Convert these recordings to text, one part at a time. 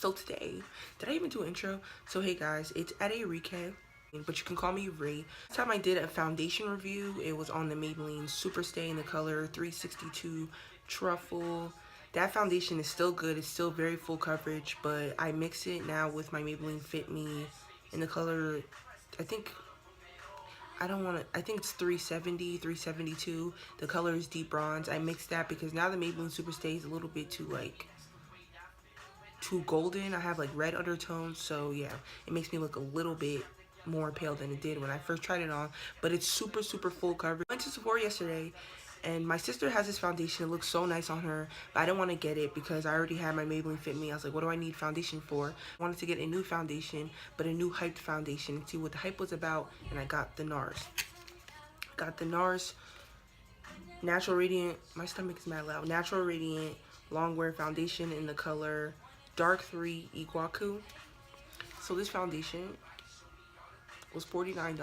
So today, did I even do an intro? So hey guys, it's at a recap, but you can call me Ray. Last time I did a foundation review, it was on the Maybelline Superstay in the color 362 Truffle. That foundation is still good, it's still very full coverage, but I mix it now with my Maybelline Fit Me in the color, I think it's 370, 372. The color is deep bronze. I mixed that because now the Maybelline Superstay is a little bit too golden. I have like red undertones, so yeah, it makes me look a little bit more pale than it did when I first tried it on, but it's super full coverage. I went to Sephora yesterday and my sister has this foundation. It looks so nice on her, but I didn't want to get it because I already had my Maybelline Fit Me. I was like, what do I need foundation for? I wanted to get a new foundation, but a new hyped foundation, and see what the hype was about, and I got the Nars. Got the Nars Natural Radiant, my stomach is mad loud, Natural Radiant Longwear Foundation in the color Dark 3 Iguaca. So this foundation was $49.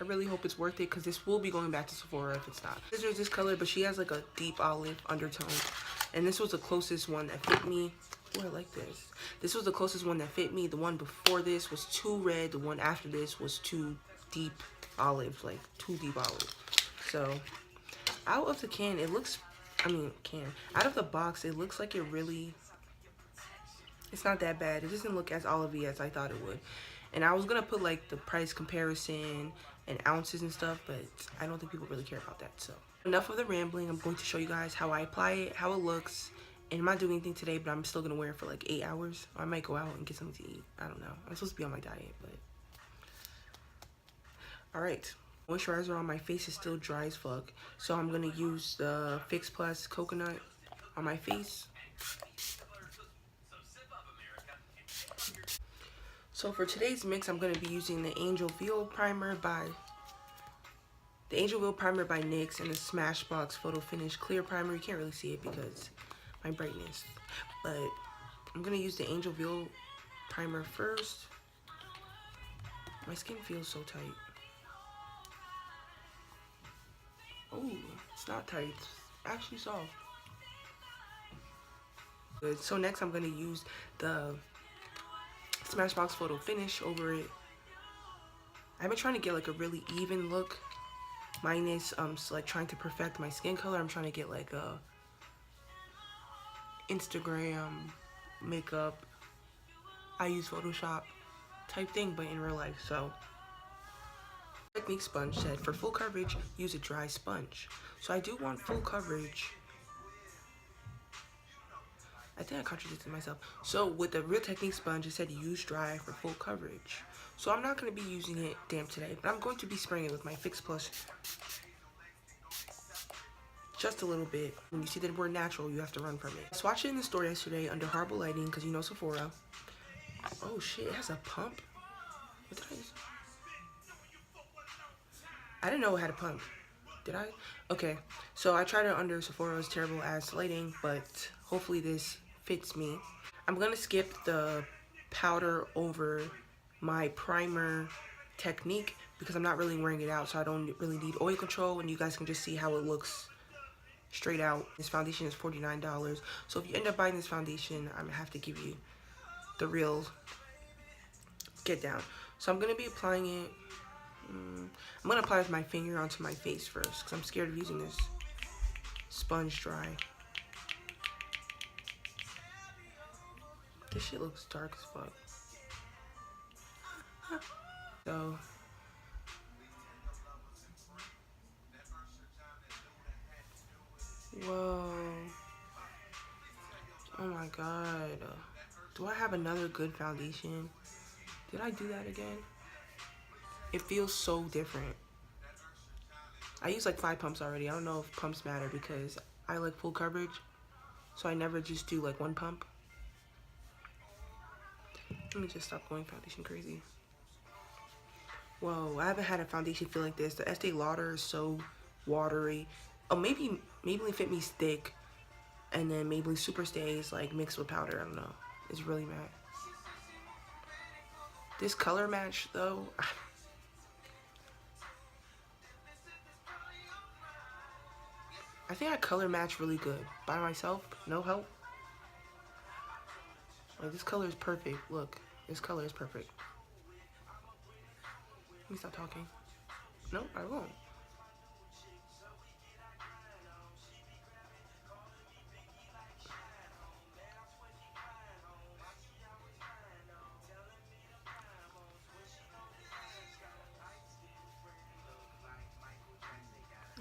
I really hope it's worth it because this will be going back to Sephora if it's not. There's this color, but she has like a deep olive undertone. And this was the closest one that fit me. Oh, I like this. This was the closest one that fit me. The one before this was too red. The one after this was too deep olive, like too deep olive. So out of the can, it looks, out of the box, it looks like it's not that bad. It doesn't look as olivey as I thought it would. And I was gonna put like the price comparison and ounces and stuff, but I don't think people really care about that. So enough of the rambling. I'm going to show you guys how I apply it, how it looks. And I'm not doing anything today, but I'm still gonna wear it for like 8 hours. I might go out and get something to eat. I don't know. I'm supposed to be on my diet, but all right. Moisturizer on my face is still dry as fuck, so I'm gonna use the Fix Plus Coconut on my face. So for today's mix, I'm gonna be using the Angel Veil Primer by NYX and the Smashbox Photo Finish Clear Primer. You can't really see it because my brightness, but I'm gonna use the Angel Veil Primer first. My skin feels so tight. Oh, it's not tight, it's actually soft. Good. So next I'm gonna use the Smashbox Photo Finish over it. I've been trying to get like a really even look, minus so like trying to perfect my skin color. I'm trying to get like a Instagram makeup, I use Photoshop type thing, but in real life. So Technique sponge said for full coverage use a dry sponge, so I do want full coverage. I think I contradicted myself. So with the Real Technique sponge, it said use dry for full coverage. So I'm not going to be using it damp today, but I'm going to be spraying it with my Fix Plus just a little bit. When you see the word natural, you have to run from it. I swatched it in the store yesterday under horrible lighting because you know Sephora. Oh shit, it has a pump? What did I use? I didn't know it had a pump. Did I? Okay, so I tried it under Sephora's terrible ass lighting, but hopefully this fits me. I'm gonna skip the powder over my primer technique because I'm not really wearing it out, so I don't really need oil control, and you guys can just see how it looks straight out. This foundation is $49, so if you end up buying this foundation, I'm gonna have to give you the real get down. So I'm gonna be applying it. I'm gonna apply with my finger onto my face first because I'm scared of using this sponge dry. This shit looks dark as fuck. So whoa. Oh my god. Do I have another good foundation? Did I do that again? It feels so different. I used like 5 pumps already. I don't know if pumps matter because I like full coverage, so I never just do like 1 pump. Let me just stop going foundation crazy. Whoa, I haven't had a foundation feel like this. The Estee Lauder is so watery. Oh, maybe Maybelline Fit Me's thick, and then Maybelline Superstay is like mixed with powder. I don't know. It's really matte. This color match though, I think I color match really good by myself, no help. Like, this color is perfect. Look, this color is perfect. Let me stop talking. No, I won't.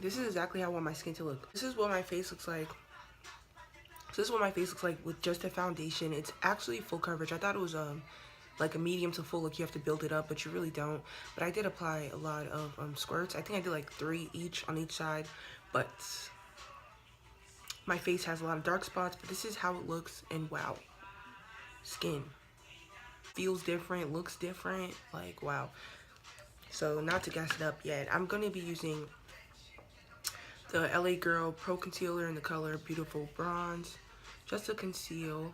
This is exactly how I want my skin to look. This is what my face looks like. So this is what my face looks like with just a foundation. It's actually full coverage. I thought it was like a medium to full look. You have to build it up, but you really don't. But I did apply a lot of squirts. I think I did like 3 each on each side. But my face has a lot of dark spots. But this is how it looks, and wow, skin feels different, looks different. Like, wow. So not to gas it up yet, I'm gonna be using the LA Girl Pro Concealer in the color Beautiful Bronze, just to conceal.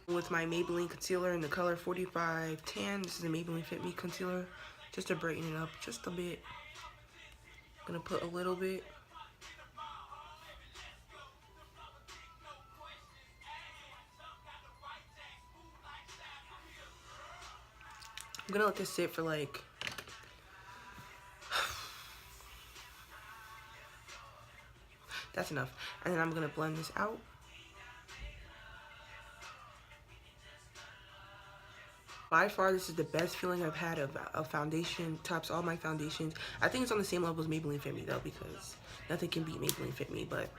With my Maybelline concealer in the color 45 Tan, this is a Maybelline Fit Me concealer, just to brighten it up just a bit. I'm gonna put a little bit. I'm gonna let this sit for like that's enough. And then I'm gonna blend this out. By far, this is the best feeling I've had of a foundation. Tops all my foundations. I think it's on the same level as Maybelline Fit Me though, because nothing can beat Maybelline Fit Me, but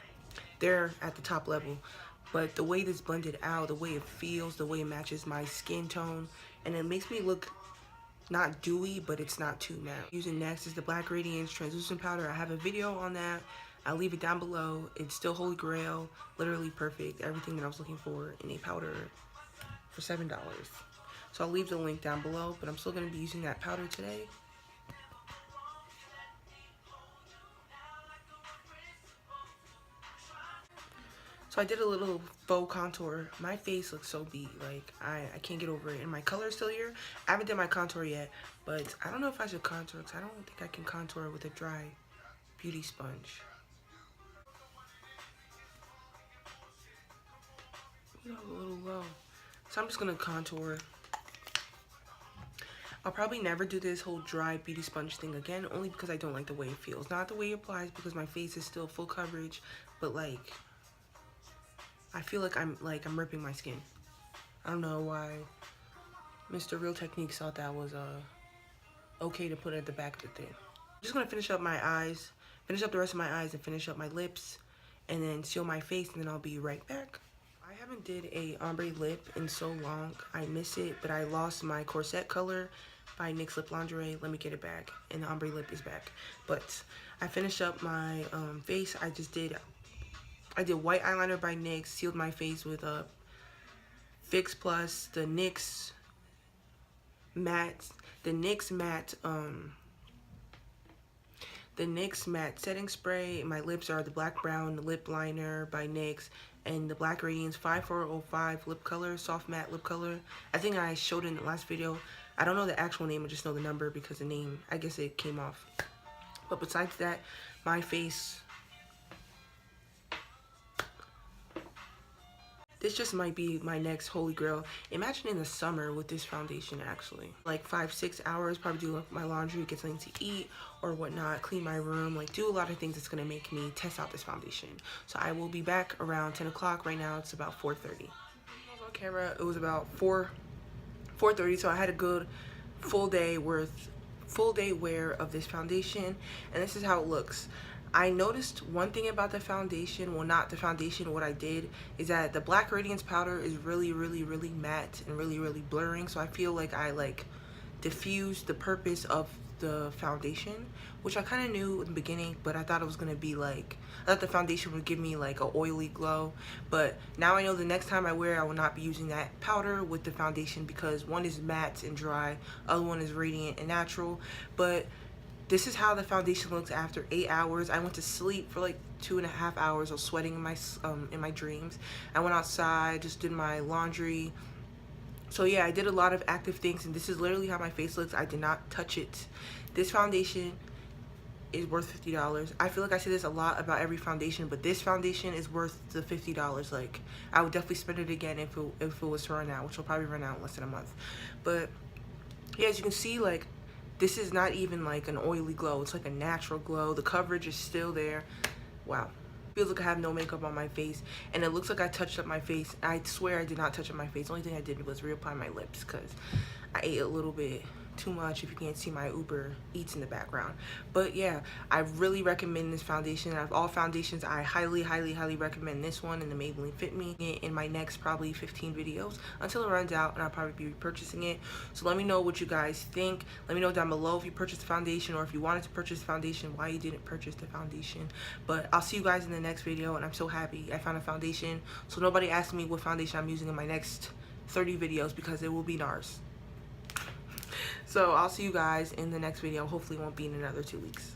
they're at the top level. But the way this blended out, the way it feels, the way it matches my skin tone, and it makes me look not dewy, but it's not too matte. Using next is the Black Radiance Translucent Powder. I have a video on that. I'll leave it down below. It's still holy grail, literally perfect. Everything that I was looking for in a powder for $7. So I'll leave the link down below, but I'm still gonna be using that powder today. So I did a little faux contour. My face looks so beat, like I can't get over it. And my color is still here. I haven't done my contour yet, but I don't know if I should contour because I don't think I can contour with a dry beauty sponge. A little low. So I'm just gonna contour. I'll probably never do this whole dry beauty sponge thing again, only because I don't like the way it feels. Not the way it applies, because my face is still full coverage, but like I feel like I'm ripping my skin. I don't know why Mr. Real Techniques thought that was okay to put at the back of the thing. I'm just gonna finish up my eyes, finish up the rest of my eyes, and finish up my lips, and then seal my face, and then I'll be right back. I haven't did a ombre lip in so long. I miss it, but I lost my corset color by NYX Lip Lingerie. Let me get it back, and the ombre lip is back. But I finished up my face. I did white eyeliner by NYX, sealed my face with a Fix Plus, the NYX matte setting spray. My lips are the Black Brown lip liner by NYX, and the Black Radiance 5405 lip color, soft matte lip color. I think I showed it in the last video. I don't know the actual name, I just know the number because the name, I guess it came off. But besides that, my face, this just might be my next holy grail. Imagine in the summer with this foundation, actually. Like 5-6 hours, probably do my laundry, get something to eat or whatnot, clean my room, like do a lot of things that's gonna make me test out this foundation. So I will be back around 10 o'clock. Right now it's about 4:30. On camera, it was about 4:30, so I had a good full day wear of this foundation, and this is how it looks. I noticed one thing about the foundation, well, not the foundation, what I did is that the Black Radiance powder is really matte and really blurring, so I feel like I diffused the purpose of the foundation, which I kind of knew in the beginning, but I thought it was going to be I thought the foundation would give me like a oily glow, but now I know the next time I wear it, I will not be using that powder with the foundation, because one is matte and dry, other one is radiant and natural. But this is how the foundation looks after 8 hours. I went to sleep for like 2.5 hours. I was sweating in my dreams. I went outside, just did my laundry. So yeah, I did a lot of active things, and this is literally how my face looks. I did not touch it. This foundation is worth $50. I feel like I say this a lot about every foundation, but this foundation is worth the $50. Like, I would definitely spend it again if it was to run out, which will probably run out in less than a month. But yeah, as you can see, like, this is not even like an oily glow. It's like a natural glow. The coverage is still there. Wow. Feels like I have no makeup on my face, and it looks like I touched up my face. I swear I did not touch up my face. The only thing I did was reapply my lips because I ate a little bit too much, if you can't see my Uber Eats in the background. But yeah, I really recommend this foundation. Out of all foundations, I highly recommend this one and the Maybelline Fit Me in my next probably 15 videos until it runs out, and I'll probably be repurchasing it. So let me know what you guys think. Let me know down below if you purchased the foundation, or if you wanted to purchase the foundation, why you didn't purchase the foundation. But I'll see you guys in the next video, and I'm so happy I found a foundation, so nobody asked me what foundation I'm using in my next 30 videos, because it will be Nars. So I'll see you guys in the next video. Hopefully it won't be in another 2 weeks.